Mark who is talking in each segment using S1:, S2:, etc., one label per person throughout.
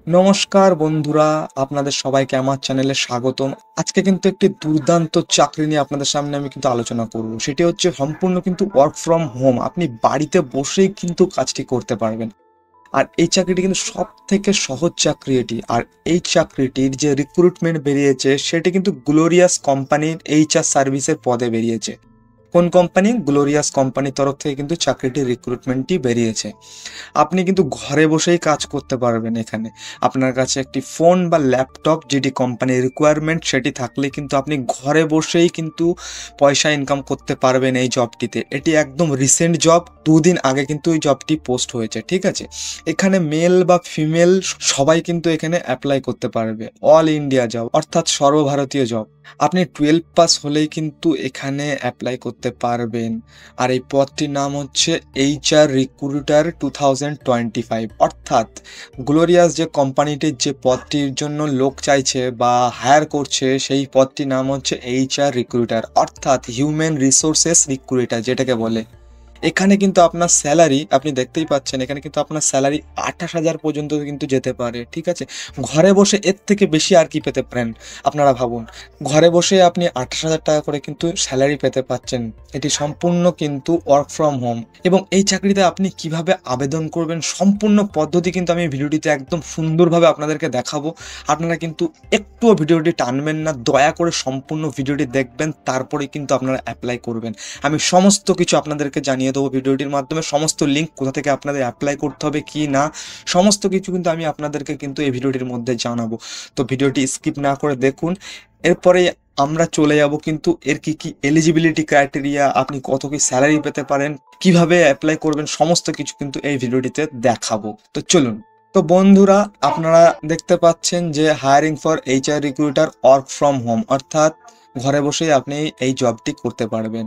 S1: নমস্কার বন্ধুরা, আপনাদের সবাইকে আমার চ্যানেলে স্বাগতম। আজকে কিন্তু একটি দুর্দান্ত চাকরি নিয়ে আপনাদের সামনে আমি কিন্তু আলোচনা করব। সেটি হচ্ছে সম্পূর্ণ কিন্তু ওয়ার্ক ফ্রম হোম। আপনি বাড়িতে বসেই কিন্তু কাজটি করতে পারবেন। আর এই চাকরিটি কিন্তু সব থেকে সহজ চাকরি এটি। আর এই চাকরিটির যে রিক্রুটমেন্ট বেরিয়েছে সেটি কিন্তু গ্লোরিয়াস কোম্পানির এইচআর সার্ভিসের পদে বেরিয়েছে। কোন কোম্পানি? গ্লোরিয়াস কোম্পানির তরফ থেকে কিন্তু চাকরিটির রিক্রুটমেন্টটি বেরিয়েছে। আপনি কিন্তু ঘরে বসেই কাজ করতে পারবেন এখানে। আপনার কাছে একটি ফোন বা ল্যাপটপ, যেটি কোম্পানির রিকোয়ারমেন্ট, সেটি থাকলে কিন্তু আপনি ঘরে বসেই কিন্তু পয়সা ইনকাম করতে পারবেন এই জবটিতে। এটি একদম রিসেন্ট জব, 2 দিন আগে কিন্তু এই জবটি পোস্ট হয়েছে, ঠিক আছে? এখানে মেল বা ফিমেল সবাই কিন্তু এখানে অ্যাপ্লাই করতে পারবে। অল ইন্ডিয়া জব, অর্থাৎ সর্বভারতীয় জব। আপনি 12 পাস হলেই কিন্তু এখানে অ্যাপ্লাই করতে পারবেন। আর এই পদটির নাম হচ্ছে এইচআর রিক্রুটার 2025। অর্থাৎ গ্লোরিয়াস যে কোম্পানিটির যে পদটির জন্য লোক চাইছে বা হায়ার করছে, সেই পদটির নাম হচ্ছে এইচআর রিক্রুটার, অর্থাৎ হিউম্যান রিসোর্সেস রিক্রুটার যেটাকে বলে। এখানে কিন্তু আপনার স্যালারি আপনি দেখতেই পাচ্ছেন, এখানে কিন্তু আপনার স্যালারি 28,000 পর্যন্ত কিন্তু যেতে পারে, ঠিক আছে? ঘরে বসে এর থেকে বেশি আর কি পেতে পারেন? আপনারা ভাবুন, ঘরে বসে আপনি 28,000 টাকা করে কিন্তু স্যালারি পেতে পাচ্ছেন। এটি সম্পূর্ণ কিন্তু ওয়ার্ক ফ্রম হোম। এবং এই চাকরিতে আপনি কিভাবে আবেদন করবেন সম্পূর্ণ পদ্ধতি কিন্তু আমি ভিডিওটিতে একদম সুন্দরভাবে আপনাদেরকে দেখাবো। আপনারা কিন্তু একটুও ভিডিওটি টানবেন না, দয়া করে সম্পূর্ণ ভিডিওটি দেখবেন, তারপরে কিন্তু আপনারা অ্যাপ্লাই করবেন। আমি সমস্ত কিছু আপনাদেরকে জানিয়ে দেবো ভিডিওটির মাধ্যমে। সমস্ত লিঙ্ক কোথা থেকে আপনাদের অ্যাপ্লাই করতে হবে কি না, সমস্ত কিছু কিন্তু আমি আপনাদেরকে কিন্তু এই ভিডিওটির মধ্যে জানাবো। তো ভিডিওটি স্কিপ না করে দেখুন। এরপরে আমরা চলে যাব কিন্তু এর কি কি এলিজিবিলিটি ক্রাইটেরিয়া, আপনি কত কি স্যালারি পেতে পারেন, কিভাবে অ্যাপ্লাই করবেন, সমস্ত কিছু কিন্তু এই ভিডিওটিতে দেখাবো। তো চলুন। তো বন্ধুরা, আপনারা দেখতে পাচ্ছেন যে hiring for HR recruiter work from home, অর্থাৎ ঘরে বসেই আপনি এই জবটি করতে পারবেন।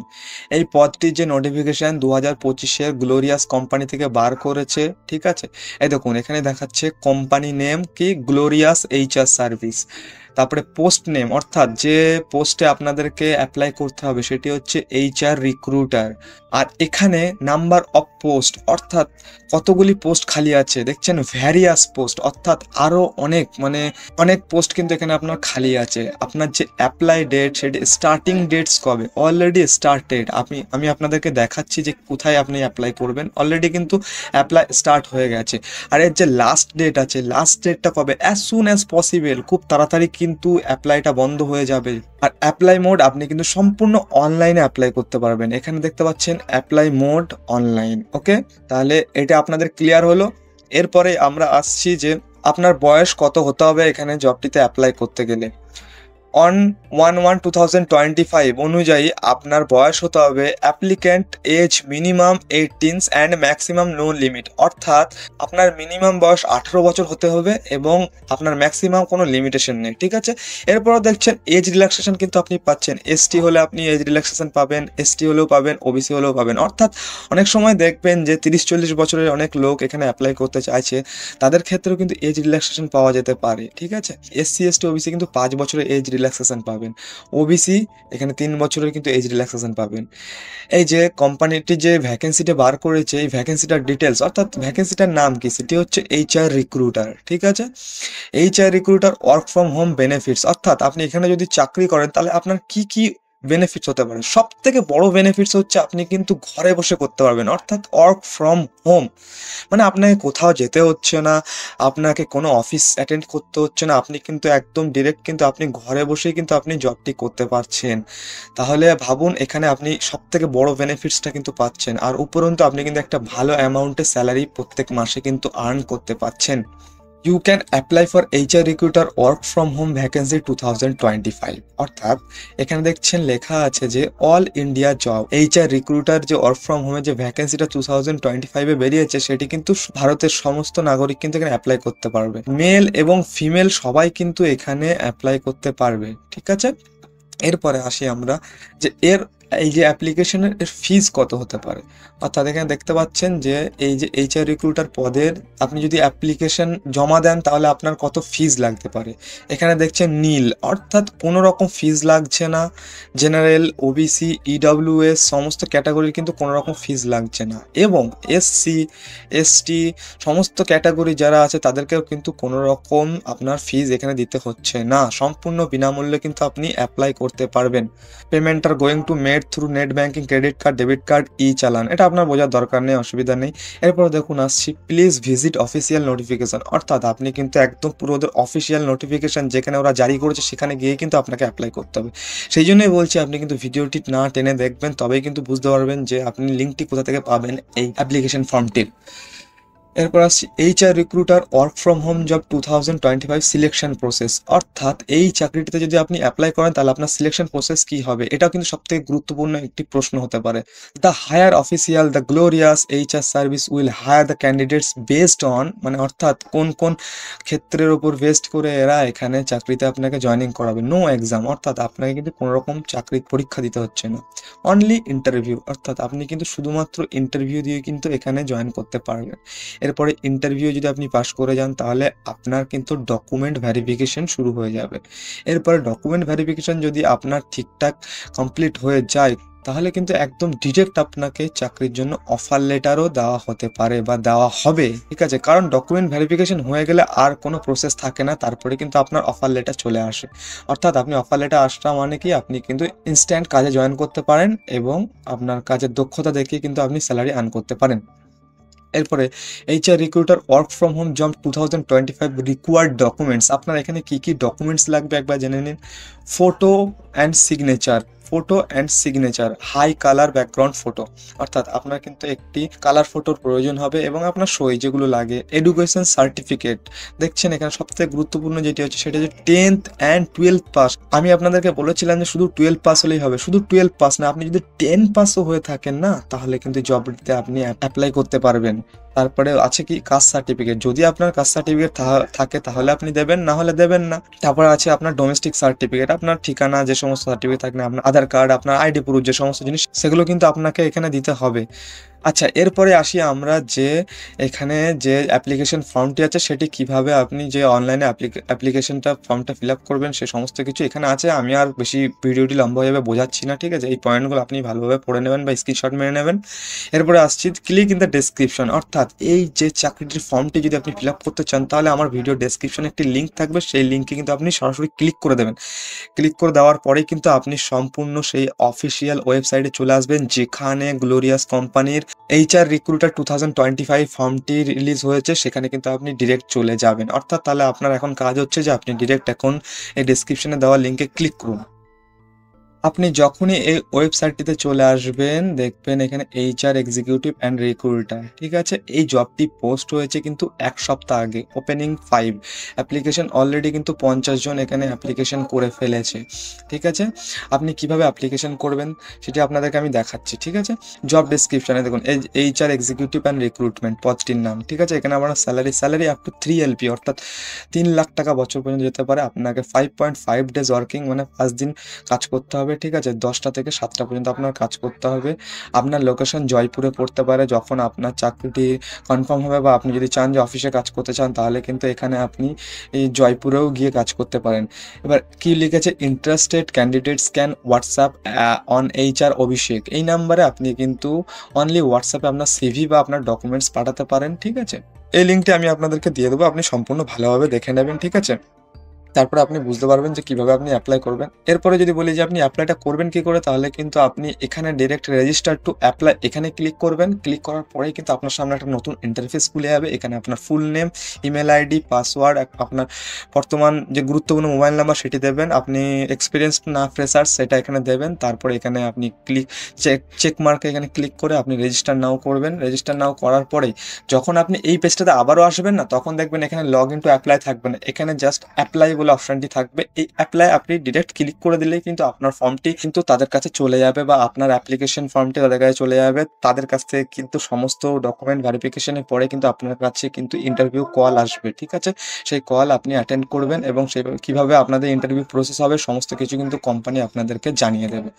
S1: এই পদটির যে নোটিফিকেশন 2025-এর গ্লোরিয়াস কোম্পানি থেকে বার করেছে, ঠিক আছে? এই দেখুন, এখানে দেখাচ্ছে কোম্পানি নেম কি, গ্লোরিয়াস এইচআর সার্ভিস। তারপরে পোস্ট নেম, অর্থাৎ যে পোস্টে আপনাদেরকে অ্যাপ্লাই করতে হবে সেটি হচ্ছে এইচআর রিক্রুটার। আর এখানে নাম্বার অফ পোস্ট, অর্থাৎ কতগুলি পোস্ট খালি আছে দেখছেন, ভ্যারিয়াস পোস্ট, অর্থাৎ আরও অনেক পোস্ট কিন্তু এখানে আপনার খালি আছে। আপনার যে অ্যাপ্লাই ডেট, সেটি স্টার্টিং ডেটস কবে, অলরেডি স্টার্টেড। আমি আপনাদেরকে দেখাচ্ছি যে কোথায় আপনি অ্যাপ্লাই করবেন। অলরেডি কিন্তু অ্যাপ্লাই স্টার্ট হয়ে গেছে। আর এর যে লাস্ট ডেট আছে, লাস্ট ডেটটা কবে, অ্যাজ সুন অ্যাজ পসিবল, খুব তাড়াতাড়ি কিন্তু অ্যাপ্লাইটা বন্ধ হয়ে যাবে। আর অ্যাপ্লাই মোড, আপনি কিন্তু সম্পূর্ণ অনলাইনে অ্যাপ্লাই করতে পারবেন। এখানে দেখতে পাচ্ছেন অ্যাপ্লাই মোড অনলাইন। ওকে, তাহলে এটা আপনাদের ক্লিয়ার হলো। এরপরে আমরা আসছি যে আপনার বয়স কত হতে হবে এখানে জবটিতে অ্যাপ্লাই করতে গেলে। অন 1/1/2025 অনুযায়ী আপনার বয়স হতে হবে applicant age minimum 18 and maximum no limit, অর্থাৎ আপনার মিনিমাম বয়স 18 বছর হতে হবে এবং আপনার ম্যাক্সিমাম কোনো লিমিটেশন নেই, ঠিক আছে? এরপরও দেখছেন এজ রিল্যাক্সেশন কিন্তু আপনি পাচ্ছেন। এসটি হলে আপনি এজ রিল্যাক্সেশন পাবেন, এসটি হলেও পাবেন, ওবিসি হলেও পাবেন। অর্থাৎ অনেক সময় দেখবেন যে 30-40 বছরের অনেক লোক এখানে অ্যাপ্লাই করতে চাইছে, তাদের ক্ষেত্রেও কিন্তু এজ রিল্যাক্সেশন পাওয়া যেতে পারে, ঠিক আছে? এসসি এসটি ওবিসি কিন্তু 5 বছরের এজ রিল্যাক্সেশন পাবেন। ওবিসি এখানে 3 বছরের কিন্তু এজ রিল্যাক্সেশন পাবেন। এই যে কোম্পানিটি যে ভ্যাকেন্সিটা বার করেছে, এই ভ্যাকেন্সিটার ডিটেলস, অর্থাৎ ভ্যাকেন্সিটার নাম কি, সেটি হচ্ছে এইচআর রিক্রুটার, ঠিক আছে? HR recruiter work from home benefits, অর্থাৎ আপনি এখানে যদি চাকরি করেন তাহলে আপনার কি কি বেনিফিটস হতে পারে। সব থেকে বড় বেনিফিটস হচ্ছে আপনি কিন্তু ঘরে বসে করতে পারবেন, অর্থাৎ ওয়ার্ক ফ্রম হোম। মানে আপনাকে কোথাও যেতে হচ্ছে না, আপনাকে কোনো অফিস অ্যাটেন্ড করতে হচ্ছে না, আপনি কিন্তু একদম ডিরেক্ট কিন্তু আপনি ঘরে বসেই কিন্তু আপনি জবটি করতে পারছেন। তাহলে ভাবুন, এখানে আপনি সব থেকে বড় বেনিফিটসটা কিন্তু পাচ্ছেন। আর উপরন্তু আপনি কিন্তু একটা ভালো অ্যামাউন্টের স্যালারি প্রত্যেক মাসে কিন্তু আর্ন করতে পারছেন। You can apply for HR recruiter work from home vacancy 2025। অর্থাৎ এখানে দেখছেন লেখা আছে যে all India job. HR recruiter যে ওয়ার্ক ফ্রম হোমের যে ভ্যাকেন্সিটা 2025-এ বেরিয়েছে, সেটি কিন্তু ভারতের সমস্ত নাগরিক কিন্তু এখানে অ্যাপ্লাই করতে পারবে। মেল এবং ফিমেল সবাই কিন্তু এখানে অ্যাপ্লাই করতে পারবে, ঠিক আছে? এরপরে আসি আমরা যে এর এই যে অ্যাপ্লিকেশনের ফিজ কত হতে পারে, অর্থাৎ এখানে দেখতে পাচ্ছেন যে এই যে এইচআর রিক্রুটার পদের আপনি যদি অ্যাপ্লিকেশন জমা দেন তাহলে আপনার কত ফিজ লাগতে পারে। এখানে দেখছেন নীল, অর্থাৎ কোনো রকম ফিজ লাগছে না। জেনারেল, ওবিসি, ইডব্লিউএস সমস্ত ক্যাটাগরির কিন্তু কোনো রকম ফিজ লাগছে না, এবং এসসি, এসটি সমস্ত ক্যাটাগরি যারা আছে তাদেরকেও কিন্তু কোনো রকম আপনার ফিজ এখানে দিতে হচ্ছে না। সম্পূর্ণ বিনামূল্যে কিন্তু আপনি অ্যাপ্লাই করতে পারবেন। Payment are going to made through net banking, credit card, debit card, e challan, এটা আপনার বোঝার দরকার নেই, অসুবিধা নেই। এরপর দেখুন আসছি প্লিজ ভিজিট অফিসিয়াল নোটিফিকেশন, অর্থাৎ আপনি কিন্তু একদম পুরো ওদের অফিসিয়াল নোটিফিকেশন যেখানে ওরা জারি করেছে সেখানে গিয়ে কিন্তু আপনাকে অ্যাপ্লাই করতে হবে। সেই জন্যই বলছি আপনি কিন্তু ভিডিওটি না টেনে দেখবেন, তবেই কিন্তু বুঝতে পারবেন যে আপনি লিঙ্কটি কোথা থেকে পাবেন এই অ্যাপ্লিকেশন ফর্মটির। এরপর আসছি HR recruiter work from home job 2025 selection process, অর্থাৎ এই চাকরিটিতে যদি আপনি অ্যাপ্লাই করেন তাহলে আপনার সিলেকশন প্রসেস কি হবে, এটাও কিন্তু সবথেকে গুরুত্বপূর্ণ একটি প্রশ্ন হতে পারে। The hire official the glorious HR service will hire the candidates based on, মানে অর্থাৎ কোন কোন ক্ষেত্রের ওপর বেস্ট করে এরা এখানে চাকরিতে আপনাকে জয়েনিং করাবে। নো এক্সাম, অর্থাৎ আপনাকে কিন্তু কোনো রকম চাকরির পরীক্ষা দিতে হচ্ছে না, অনলি ইন্টারভিউ, অর্থাৎ আপনি কিন্তু শুধুমাত্র ইন্টারভিউ দিয়ে কিন্তু এখানে জয়েন করতে পারবেন। এরপরে ইন্টারভিউ যদি আপনি পাস করে যান তাহলে আপনার কিন্তু ডকুমেন্ট ভেরিফিকেশন শুরু হয়ে যাবে। এরপরে ডকুমেন্ট ভেরিফিকেশন যদি আপনার ঠিকঠাক কমপ্লিট হয়ে যায় তাহলে কিন্তু একদম ডিরেক্ট আপনাকে চাকরির জন্য অফার লেটারও দেওয়া হতে পারে বা দেওয়া হবে, ঠিক আছে। কারণ ডকুমেন্ট ভেরিফিকেশন হয়ে গেলে আর কোনো প্রসেস থাকে না, তারপরে কিন্তু আপনার অফার লেটার চলে আসে। অর্থাৎ আপনি অফার লেটার আসা মানে কি আপনি কিন্তু ইনস্ট্যান্ট কাজে জয়েন করতে পারেন এবং আপনার কাজের দক্ষতা দেখিয়ে কিন্তু আপনি স্যালারি আর্ন করতে পারেন। এরপরে HR recruiter work from home job 2025 required documents, আপনার এখানে কি কি ডকুমেন্টস লাগবে একবার জেনে নিন। Photo and signature, photo and signature, high colour background photo, অর্থাৎ আপনার কিন্তু একটি কালার ফটোর প্রয়োজন হবে এবং আপনার সই যেগুলো লাগে। এডুকেশন সার্টিফিকেট, দেখছেন এখানে সবথেকে গুরুত্বপূর্ণ যেটি হচ্ছে সেটা হচ্ছে 10th অ্যান্ড 12th পাস। আমি আপনাদেরকে বলেছিলাম যে শুধু 12 পাস হলেই হবে, শুধু 12 পাস না, আপনি যদি 10 পাসও হয়ে থাকেন না তাহলে কিন্তু জবটিতে আপনি অ্যাপ্লাই করতে পারবেন। তারপরে আছে কি কাস্ট সার্টিফিকেট, যদি আপনার কাস্ট সার্টিফিকেট থাকে তাহলে আপনি দেবেন, না হলে দেবেন না। তারপরে আছে আপনার ডোমেস্টিক সার্টিফিকেট, আপনার ঠিকানা যে সমস্ত সার্টিফিকেট থাকে না, আপনার আধার কার্ড, আপনার আইডি প্রুফ, যে সমস্ত জিনিস সেগুলো কিন্তু আপনাকে এখানে দিতে হবে। আচ্ছা, এরপরে আসি আমরা যে এখানে যে অ্যাপ্লিকেশন ফর্মটি আছে সেটি কিভাবে আপনি যে অনলাইনে অ্যাপ্লিকেশনটা ফর্মটা ফিল আপ করবেন সে সমস্ত কিছু এখানে আছে। আমি আর বেশি ভিডিওটি লম্বা হয়ে যাবে বোঝাচ্ছি না, ঠিক আছে। এই পয়েন্টগুলো আপনি ভালোভাবে পড়ে নেবেন বা স্ক্রিনশট মেরে নেবেন। এরপরে আসছি ক্লিক ইন দ্য ডেসক্রিপশন, অর্থাৎ এই যে চাকরিটির ফর্মটি যদি আপনি ফিল আপ করতে চান তাহলে আমার ভিডিও ডেসক্রিপশনে একটি লিঙ্ক থাকবে, সেই লিঙ্কে কিন্তু আপনি সরাসরি ক্লিক করে দেবেন। ক্লিক করে দেওয়ার পরেই কিন্তু আপনি সম্পূর্ণ সেই অফিসিয়াল ওয়েবসাইটে চলে আসবেন যেখানে গ্লোরিয়াস কোম্পানির এইচআর রিক্রুটার 2025 ফর্মটি রিলিজ হয়েছে, সেখানে কিন্তু আপনি ডিরেক্ট চলে যাবেন। অর্থাৎ তাহলে আপনার এখন কাজ হচ্ছে যে আপনি ডিরেক্ট এখন এই ডেসক্রিপশনে দেওয়া লিঙ্কে ক্লিক করুন। আপনি যখনই এই ওয়েবসাইটটিতে চলে আসবেন দেখবেন এখানে এইচআর এক্সিকিউটিভ অ্যান্ড রিক্রুটার, ঠিক আছে। এই জবটি পোস্ট হয়েছে কিন্তু 1 সপ্তাহ আগে, ওপেনিং 5, অ্যাপ্লিকেশন অলরেডি কিন্তু 50 জন এখানে অ্যাপ্লিকেশন করে ফেলেছে, ঠিক আছে। আপনি কিভাবে অ্যাপ্লিকেশন করবেন সেটি আপনাদেরকে আমি দেখাচ্ছি, ঠিক আছে। জব ডেসক্রিপশনে দেখুন এইচআর এক্সিকিউটিভ অ্যান্ড রিক্রুটমেন্ট পদটির নাম, ঠিক আছে। এখানে আপনার স্যালারি আপ টু 3 LP, অর্থাৎ 3 লাখ টাকা বছর পর্যন্ত যেতে পারে। আপনাকে 5.5 ডেজ ওয়ার্কিং, মানে 5 দিন কাজ করতে হবে, ঠিক আছে। 10টা থেকে 7টা পর্যন্ত আপনার কাজ করতে হবে। আপনার লোকেশন জয়পুরে পড়তে পারে। যখন আপনার চাকরিটি কনফার্ম হবে বা আপনি যদি চান যে অফিসে কাজ করতে চান তাহলে কিন্তু এখানে আপনি এই জয়পুরেও গিয়ে কাজ করতে পারেন। এবার কি লিখেছে, interested candidates can WhatsApp on HR Abhishek, এই নাম্বারে আপনি কিন্তু অনলি হোয়াটসঅ্যাপে আপনার সিভি বা আপনার ডকুমেন্টস পাঠাতে পারেন, ঠিক আছে। এই লিঙ্কটি আমি আপনাদেরকে দিয়ে দেবো, আপনি সম্পূর্ণ ভালোভাবে দেখে নেবেন, ঠিক আছে। তারপরে আপনি বুঝতে পারবেন যে কিভাবে আপনি অ্যাপ্লাই করবেন। এরপরে যদি বলি যে আপনি অ্যাপ্লাইটা করবেন কি করে, তাহলে কিন্তু আপনি এখানে ডিরেক্ট রেজিস্টার টু অ্যাপ্লাই এখানে ক্লিক করবেন। ক্লিক করার পরেই কিন্তু আপনার সামনে একটা নতুন ইন্টারফেস খুলে যাবে। এখানে আপনার full name, email ID, password, আপনার বর্তমান যে গুরুত্বপূর্ণ মোবাইল নাম্বার সেটি দেবেন। আপনি এক্সপিরিয়েন্স না ফ্রেশার্স সেটা এখানে দেবেন। তারপরে এখানে আপনি চেক মার্কে এখানে ক্লিক করে আপনি রেজিস্টার নাও করবেন। রেজিস্টার নাও করার পরে যখন আপনি এই পেজটাতে আবারও আসবেন না, তখন দেখবেন এখানে লগ ইন টু অ্যাপ্লাই থাকবে না, এখানে জাস্ট অ্যাপ্লাই বলে বলে অপশনটি থাকবে, এই অ্যাপ্লাই আপনি ডিরেক্ট ক্লিক করে দিলেই কিন্তু আপনার ফর্মটি কিন্তু তাদের কাছে চলে যাবে, বা আপনার অ্যাপ্লিকেশন ফর্মটি তাদের কাছে চলে যাবে। তাদের কাছ থেকে কিন্তু সমস্ত ডকুমেন্ট ভেরিফিকেশনের পরে কিন্তু আপনার কাছে কিন্তু ইন্টারভিউ কল আসবে, ঠিক আছে? সেই কল আপনি অ্যাটেন্ড করবেন এবং সেইভাবে কীভাবে আপনাদের ইন্টারভিউ প্রসেস হবে সমস্ত কিছু কিন্তু কোম্পানি আপনাদেরকে জানিয়ে দেবে।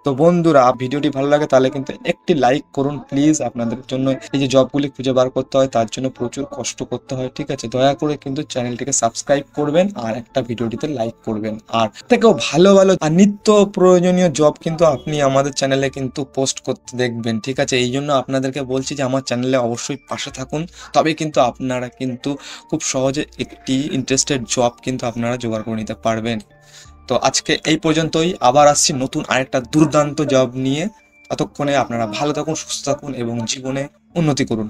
S1: তো বন্ধুরা, ভিডিওটি ভালো লাগে তাহলে কিন্তু একটি লাইক করুন প্লিজ। আপনাদের জন্য এই যে জবগুলি খুঁজে বার করতে হয় তার জন্য প্রচুর কষ্ট করতে হয়, ঠিক আছে? দয়া করে কিন্তু চ্যানেলটিকে সাবস্ক্রাইব করবেন আর একটা ভিডিওটিতে লাইক করবেন। আর থেকেও ভালো ভালো আর নিত্য প্রয়োজনীয় জব কিন্তু আপনি আমাদের চ্যানেলে কিন্তু পোস্ট করতে দেখবেন, ঠিক আছে? এই জন্য আপনাদেরকে বলছি যে আমার চ্যানেলে অবশ্যই পাশে থাকুন, তবে কিন্তু আপনারা কিন্তু খুব সহজে একটি ইন্টারেস্টেড জব কিন্তু আপনারা জোগাড় করে নিতে পারবেন। তো আজকে এই পর্যন্তই, আবার আসছি নতুন আরেকটা দুর্দান্ত জব নিয়ে। ততক্ষণে আপনারা ভালো থাকুন, সুস্থ থাকুন এবং জীবনে উন্নতি করুন।